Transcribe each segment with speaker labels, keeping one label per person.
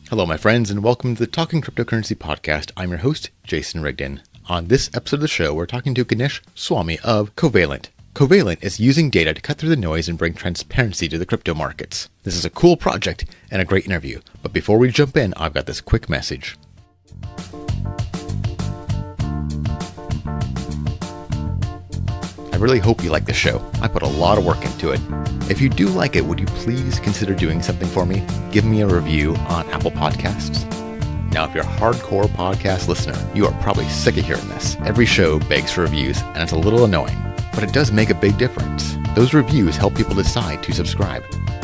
Speaker 1: Hello, my friends, and welcome to the Talking Cryptocurrency podcast. I'm your host, Jason Rigden. On this episode of the show, we're talking to Ganesh Swami of Covalent. Covalent is using data to cut through the noise and bring transparency to the crypto markets. This is a cool project and a great interview. But before we jump in, I've got this quick message. I really hope you like the show. I put a lot of work into it. If you do like it, would you please consider doing something for me? Give me a review on Apple Podcasts. Now, if you're a hardcore podcast listener, you are probably sick of hearing this. Every show begs for reviews, and it's a little annoying, but it does make a big difference. Those reviews help people decide to subscribe.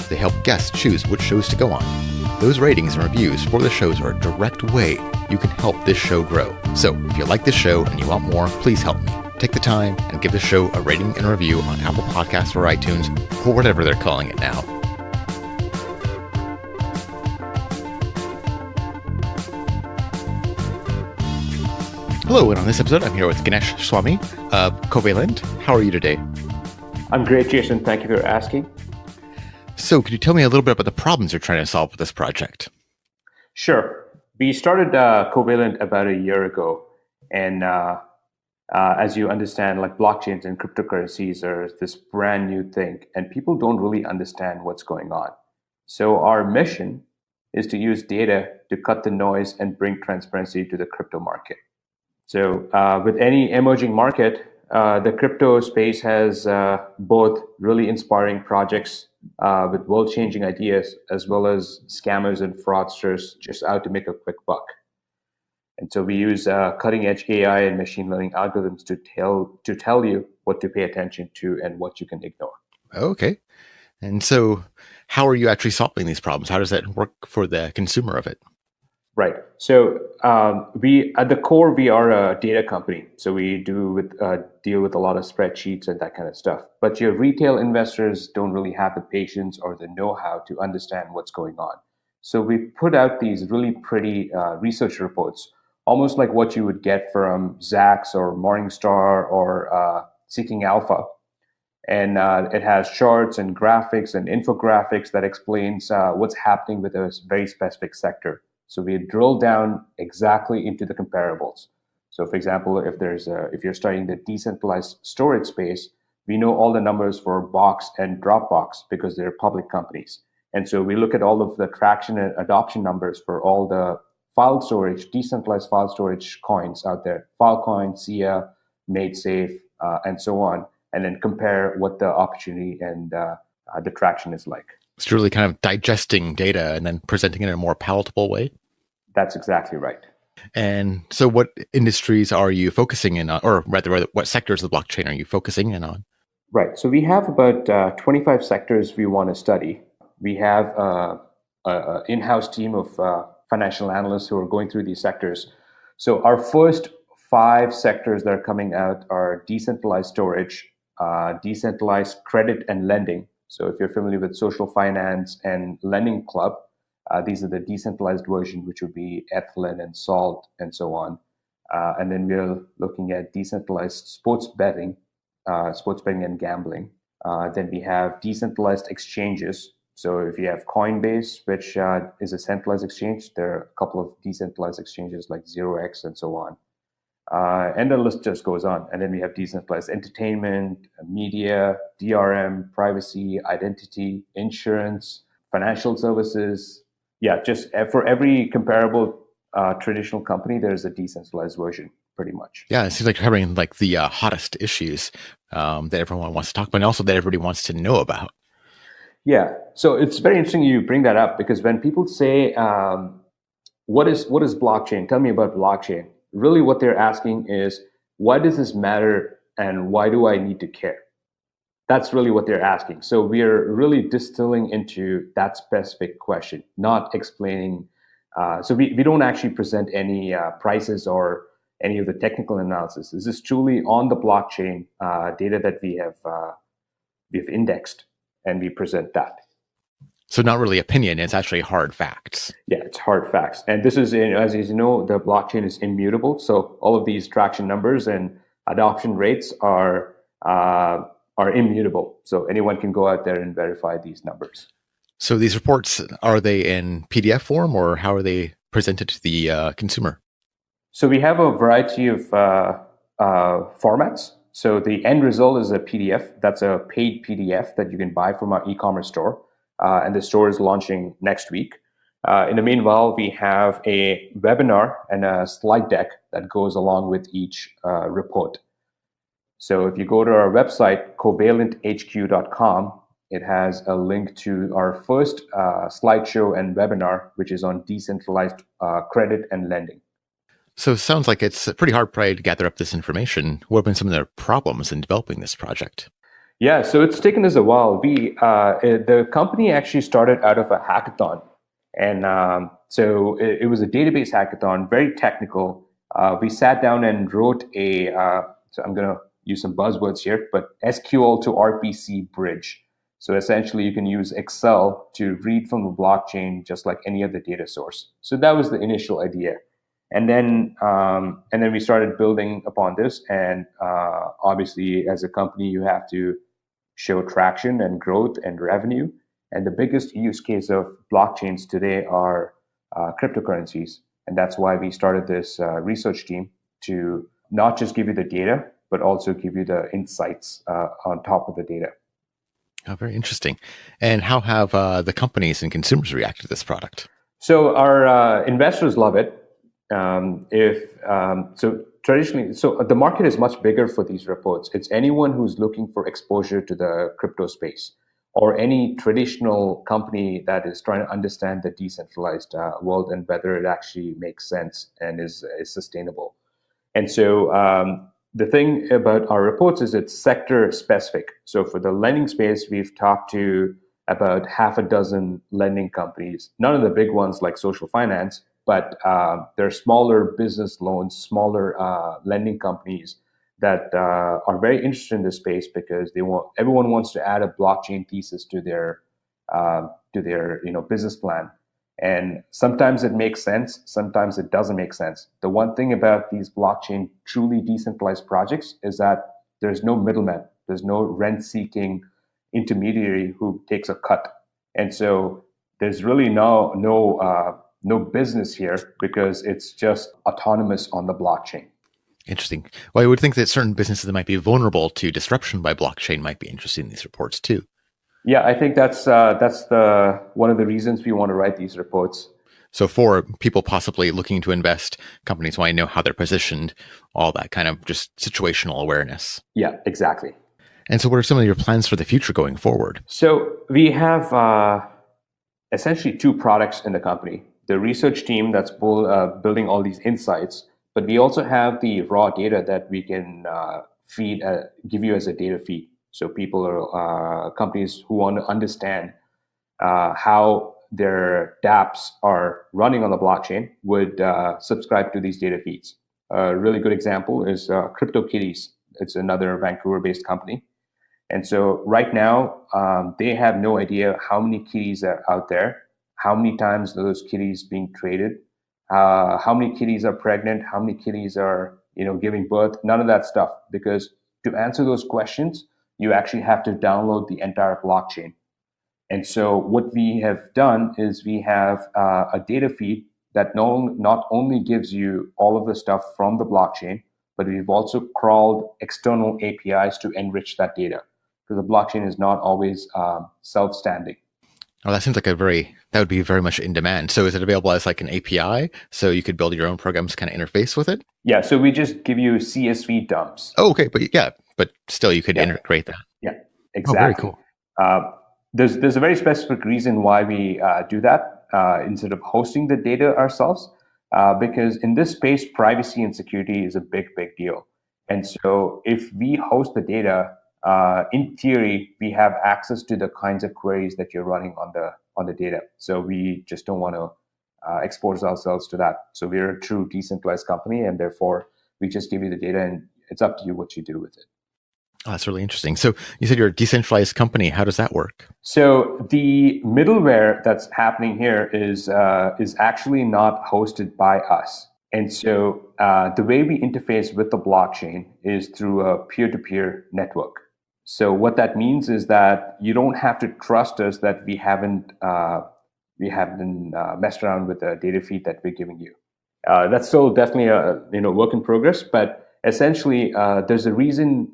Speaker 1: They help guests choose which shows to go on. Those ratings and reviews for the shows are a direct way you can help this show grow. So, if you like this show and you want more, please help me. Take the time and give the show a rating and review on Apple Podcasts or iTunes, or whatever they're calling it now. Hello, and on this episode, I'm here with Ganesh Swami of Covalent. How are you today?
Speaker 2: I'm great, Jason. Thank you for asking.
Speaker 1: So, could you tell me a little bit about the problems you're trying to solve with this project?
Speaker 2: Sure. We started Covalent about a year ago, and as you understand, like blockchains and cryptocurrencies are this brand new thing, and people don't really understand what's going on. So our mission is to use data to cut the noise and bring transparency to the crypto market. So with any emerging market, the crypto space has both really inspiring projects with world-changing ideas, as well as scammers and fraudsters just out to make a quick buck. And so we use cutting-edge AI and machine learning algorithms to tell you what to pay attention to and what you can ignore.
Speaker 1: Okay. And so how are you actually solving these problems? How does that work for the consumer of it?
Speaker 2: Right. So we, at the core, we are a data company. So we deal with a lot of spreadsheets and that kind of stuff. But your retail investors don't really have the patience or the know-how to understand what's going on. So we put out these really pretty research reports, almost like what you would get from Zacks or Morningstar or Seeking Alpha. And it has charts and graphics and infographics that explains what's happening with a very specific sector. So we drill down exactly into the comparables. So for example, if you're studying the decentralized storage space, we know all the numbers for Box and Dropbox because they're public companies. And so we look at all of the traction and adoption numbers for all the file storage, decentralized file storage coins out there, Filecoin, SIA, MadeSafe, and so on, and then compare what the opportunity and the traction is like.
Speaker 1: It's really kind of digesting data and then presenting it in a more palatable way.
Speaker 2: That's exactly right.
Speaker 1: And so what industries are you focusing in on, or rather, what sectors of the blockchain are you focusing in on?
Speaker 2: Right. So we have about 25 sectors we want to study. We have an in-house team of financial analysts who are going through these sectors. So our first 5 sectors that are coming out are decentralized storage, decentralized credit and lending. So if you're familiar with social finance and lending club, these are the decentralized version, which would be Ethlin and Salt and so on. And then we're looking at decentralized sports betting and gambling. Then we have decentralized exchanges. So if you have Coinbase, which is a centralized exchange, there are a couple of decentralized exchanges like 0x and so on. And the list just goes on. And then we have decentralized entertainment, media, DRM, privacy, identity, insurance, financial services. Yeah, just for every comparable traditional company, there's a decentralized version, pretty much.
Speaker 1: Yeah, it seems like you're covering like the hottest issues that everyone wants to talk about, and also that everybody wants to know about.
Speaker 2: Yeah, so it's very interesting you bring that up, because when people say, what is blockchain? Tell me about blockchain. Really what they're asking is, why does this matter and why do I need to care? That's really what they're asking. So we're really distilling into that specific question, not explaining. So we don't actually present any prices or any of the technical analysis. This is truly on the blockchain data that we've indexed, and we present that.
Speaker 1: So not really opinion, it's actually hard facts.
Speaker 2: Yeah, it's hard facts. And this is, as you know, the blockchain is immutable. So all of these traction numbers and adoption rates are immutable. So anyone can go out there and verify these numbers.
Speaker 1: So these reports, are they in PDF form or how are they presented to the consumer?
Speaker 2: So we have a variety of formats. So the end result is a PDF. That's a paid PDF that you can buy from our e-commerce store. And the store is launching next week. In the meanwhile, we have a webinar and a slide deck that goes along with each report. So if you go to our website, covalenthq.com, it has a link to our first slideshow and webinar, which is on decentralized credit and lending.
Speaker 1: So it sounds like it's a pretty hard probably to gather up this information. What have been some of the problems in developing this project?
Speaker 2: Yeah, so it's taken us a while. The company actually started out of a hackathon, and it was a database hackathon, very technical. We sat down and wrote so I'm going to use some buzzwords here, but SQL to RPC bridge. So essentially, you can use Excel to read from the blockchain just like any other data source. So that was the initial idea. And then we started building upon this. And obviously, as a company, you have to show traction and growth and revenue. And the biggest use case of blockchains today are cryptocurrencies. And that's why we started this research team to not just give you the data, but also give you the insights on top of the data.
Speaker 1: Oh, very interesting. And how have the companies and consumers reacted to this product?
Speaker 2: So our investors love it. Traditionally, the market is much bigger for these reports. It's anyone who's looking for exposure to the crypto space, or any traditional company that is trying to understand the decentralized world and whether it actually makes sense and is sustainable. And so the thing about our reports is it's sector specific. So for the lending space, we've talked to about half a dozen lending companies, none of the big ones like social finance, but there are smaller business loans, smaller lending companies that are very interested in this space because everyone wants to add a blockchain thesis to their business plan. And sometimes it makes sense, sometimes it doesn't make sense. The one thing about these blockchain truly decentralized projects is that there's no middleman, there's no rent-seeking intermediary who takes a cut, and so there's really no business here because it's just autonomous on the blockchain.
Speaker 1: Interesting. Well, I would think that certain businesses that might be vulnerable to disruption by blockchain might be interested in these reports too.
Speaker 2: Yeah, I think that's one of the reasons we want to write these reports.
Speaker 1: So for people possibly looking to invest, companies want to know how they're positioned, all that kind of just situational awareness.
Speaker 2: Yeah, exactly.
Speaker 1: And so what are some of your plans for the future going forward?
Speaker 2: So we have essentially two products in the company. The research team that's building all these insights, but we also have the raw data that we can give you as a data feed. So people or companies who want to understand how their dApps are running on the blockchain would subscribe to these data feeds. A really good example is CryptoKitties. It's another Vancouver-based company. And so right now, they have no idea how many kitties are out there, how many times those kitties being traded, how many kitties are pregnant, how many kitties are giving birth, none of that stuff. Because to answer those questions, you actually have to download the entire blockchain. And so what we have done is we have a data feed that not only gives you all of the stuff from the blockchain, but we've also crawled external APIs to enrich that data, because the blockchain is not always self-standing.
Speaker 1: Oh, that seems like that would be very much in demand. So is it available as like an API? So you could build your own programs to kind of interface with it?
Speaker 2: Yeah, so we just give you CSV dumps.
Speaker 1: Oh, okay. But still you could integrate that.
Speaker 2: Yeah, exactly.
Speaker 1: Oh, very cool.
Speaker 2: There's a very specific reason why we do that instead of hosting the data ourselves, because in this space, privacy and security is a big deal. And so if we host the data, in theory, we have access to the kinds of queries that you're running on the data. So we just don't want to expose ourselves to that. So we're a true decentralized company, and therefore we just give you the data, and it's up to you what you do with it.
Speaker 1: Oh, that's really interesting. So you said you're a decentralized company. How does that work?
Speaker 2: So the middleware that's happening here is actually not hosted by us. And so the way we interface with the blockchain is through a peer-to-peer network. So what that means is that you don't have to trust us that we haven't messed around with the data feed that we're giving you. That's still definitely a work in progress, but essentially there's a reason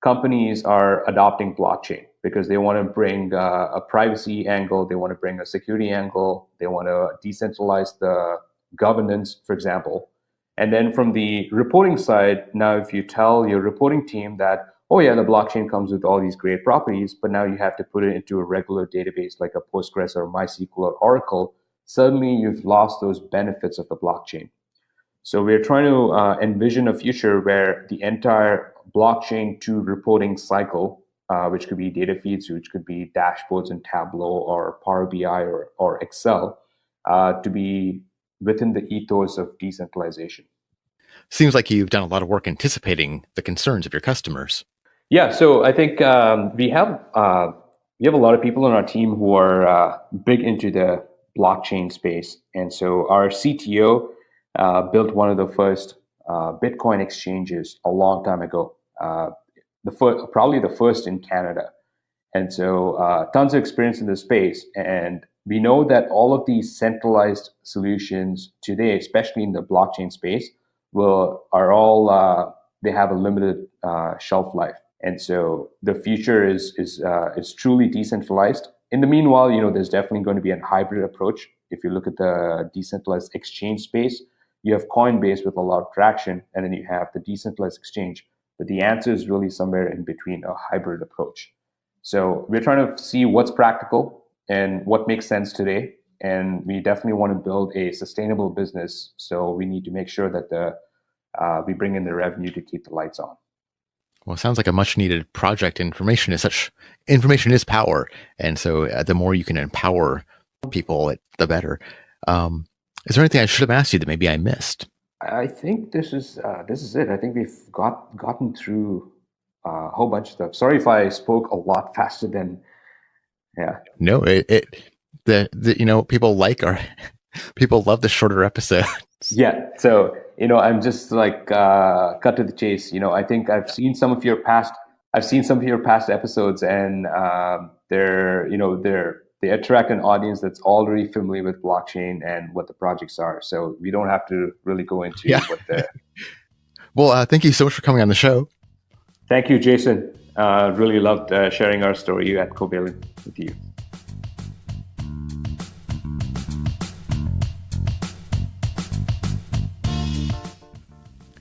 Speaker 2: companies are adopting blockchain because they want to bring a privacy angle, they want to bring a security angle, they want to decentralize the governance, for example. And then from the reporting side, now if you tell your reporting team that, oh yeah, the blockchain comes with all these great properties, but now you have to put it into a regular database like a Postgres or MySQL or Oracle, suddenly you've lost those benefits of the blockchain. So we're trying to envision a future where the entire blockchain to reporting cycle, which could be data feeds, which could be dashboards in Tableau or Power BI or Excel, to be within the ethos of decentralization.
Speaker 1: Seems like you've done a lot of work anticipating the concerns of your customers.
Speaker 2: Yeah, so I think we have a lot of people on our team who are big into the blockchain space, and so our CTO built one of the first Bitcoin exchanges a long time ago, probably the first in Canada. And so tons of experience in this space. And we know that all of these centralized solutions today, especially in the blockchain space, they have a limited shelf life. And so the future is truly decentralized. In the meanwhile, there's definitely going to be a hybrid approach. If you look at the decentralized exchange space, you have Coinbase with a lot of traction, and then you have the decentralized exchange. But the answer is really somewhere in between, a hybrid approach. So we're trying to see what's practical and what makes sense today. And we definitely want to build a sustainable business. So we need to make sure that we bring in the revenue to keep the lights on.
Speaker 1: Well, it sounds like a much needed project. Information is power. And so the more you can empower people, the better. Is there anything I should have asked you that maybe I missed?
Speaker 2: I think this is it. I think we've gotten through a whole bunch of stuff. Sorry if I spoke a lot faster than, yeah.
Speaker 1: No, people love the shorter episodes.
Speaker 2: Yeah. So, I'm just like, cut to the chase. I think I've seen some of your past episodes, and they attract an audience that's already familiar with blockchain and what the projects are. So we don't have to really go into what the.
Speaker 1: Well, thank you so much for coming on the show.
Speaker 2: Thank you, Jason. Really loved sharing our story at Covalent with you.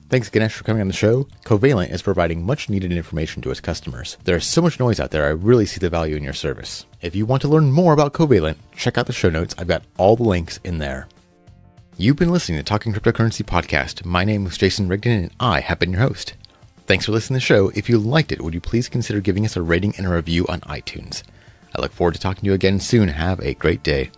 Speaker 1: Thanks, Ganesh, for coming on the show. Covalent is providing much needed information to its customers. There's so much noise out there, I really see the value in your service. If you want to learn more about Covalent, check out the show notes. I've got all the links in there. You've been listening to Talking Cryptocurrency Podcast. My name is Jason Rigden, and I have been your host. Thanks for listening to the show. If you liked it, would you please consider giving us a rating and a review on iTunes? I look forward to talking to you again soon. Have a great day.